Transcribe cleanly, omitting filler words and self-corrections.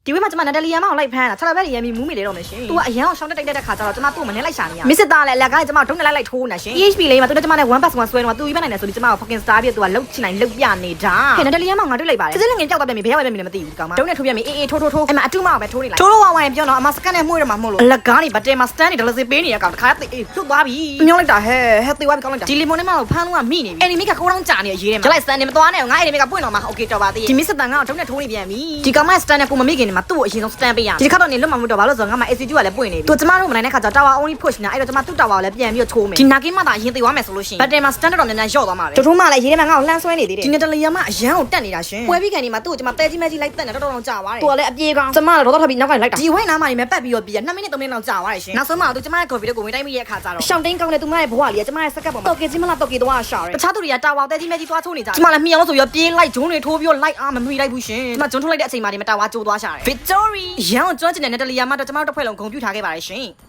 ဒီဝေးမှာကျမနတလီယာမအောင်လိုက်ဖမ်းတာ6လပဲရမ်းပြီးမူးမိလေတော့မယ်ရှင်။ तू ကအရန်အောင်ရှောင်းတက်တဲ့ခါကျတော့ကျမသူ့ကိုမနှဲလိုက်ရှာနေရမစ်စစ်သားလည်းအလကားကျမဒုံးနဲ့လိုက်ထိုးနေတာရှင် PHP လေးမှာသူနဲ့ကျမနဲ့ 1+1 ဆွဲတော့ तू ကြီးပဲနိုင်တယ်ဆိုပြီးကျမကို fucking star ပြီး तू ကလှုပ်ချင်နိုင်လှုပ်ပြနေတာ။ဟဲ့နတလီယာမအောင်ငါတွေ့လိုက်ပါတယ်။စစ်စစ်ငင်ကြောက်တော့ပြန်ပြီဘယ်ရောက်ပဲမြင်လည်းမသိဘူးဒီကောင်မ။ဒုံးနဲ့ထိုးပြန်ပြီအေးထိုးအဲ့မှာအတူမအောင်ပဲထိုးနေလိုက်။ထိုးလို့ဝိုင်းပြောတော့အမစကန်နဲ့မှုရမှာမဟုတ်လို့အလကားနေဗတ်တဲမှာ stand နေဒလစီပေးနေရကောင်တခါသိအေးလွတ်သွားပြီ။ညောင်းလိုက်တာဟဲ့သေသွားပြီကောင်းလိုက်တာဒီလီမွန်နဲ့မအောင်ဖမ်းလို့ကမိနေပြီ။enemy ကကိုးတောင်းကြာနေရေးတယ်မှာ။ကျလိုက် stand နေမသွားနဲ့ငါ enemy ကပွင့်တော့မှာ okay တော်ပါသေး။ဒီမစ်စစ်သားငါ့ကိုဒုံးနဲ့ထိုးနေပြန်ပြီ။ဒီကောင်မ stand နဲ့ကိုမမိခင်နေမှာသူ့ကိုအရင်ဆုံး stand ပေးရဒီခါတော့နေလွတ်မှာမဟုတ်တော့ဘာလို့ဆိုတော့ငါမှ AC2 ကလည်းပွင့်နေပြီ။သူကျမတို့မနိုင်တဲ့ခါကျတော့ tower only push နေတာအဲ့တော့ကျမသူ့ tower ကိုလည်းပြန်ပြီးထိုးမယ်။ဒီနာကင်းမသာရင်သေသွားမယ်ဆိုလို့ရှိရင် battle မှာ stand တော်များများရော့သွားမှာပဲ။ထိုးမှလည်းရေးထဲမှာငါ့ကိုလှမ်းဆွဲနေသေးတယ်။ဒီနေ့တလီယာမအရန်ကိုတက်နေတာရှင်။ပွဲပြီးခံနေမှာသူ့ကိုကျမတဲကြီးမဲကြီးလိုက်တက်နေတော့တော်ကြာသွားတယ်။သူကလည်းအပြေကောင်ကျမလည်းတော့ထပ်ပြီးနောက်ကနေလိုက်တာ။ဒီဝိုင်းနားမှာနေမဲ့ပတ်ပြီးတော့ပြီးရ2မိနစ်3မိနစ်လောက်ကြာသွားတယ်ရှင်။နောက်ဆုံးမှသူကျမရဲ့ coffee ကိုဝင်တိုင်းမိရဲ့အခါကျတော့ရှောင်းတင်းကောင်းတဲ့သူမရဲ့ဘဝလေးကကျမရဲ့စက်ကပ်ပေါ်မှာတော့ကေကြီးမလားတော့ကေသွားရှာတယ်။တခြားသူတွေကတာဝါတဲကြီးမဲကြီးသွားချိုးနေကြတယ်။ကျမလည်းမြောင်းဆိုပြီးပြေးလိုက်ဂျုံတွေထိုးပြီးတော့လိုက်အားမမိလိုက်ဘူးရှင်။ကျမဂျုံထုတ်လိုက်တဲ့အချိန်မှာဒီမတာဝါကျိုးသွားရှာတယ်။ Victory ရန်ကိုကျွမ်းကျင်တဲ့နတလီယာမတော့ကျမတို့တစ်ဖွဲ့လုံးဂုဏ်ပြုထားခဲ့ပါတယ်ရှင်။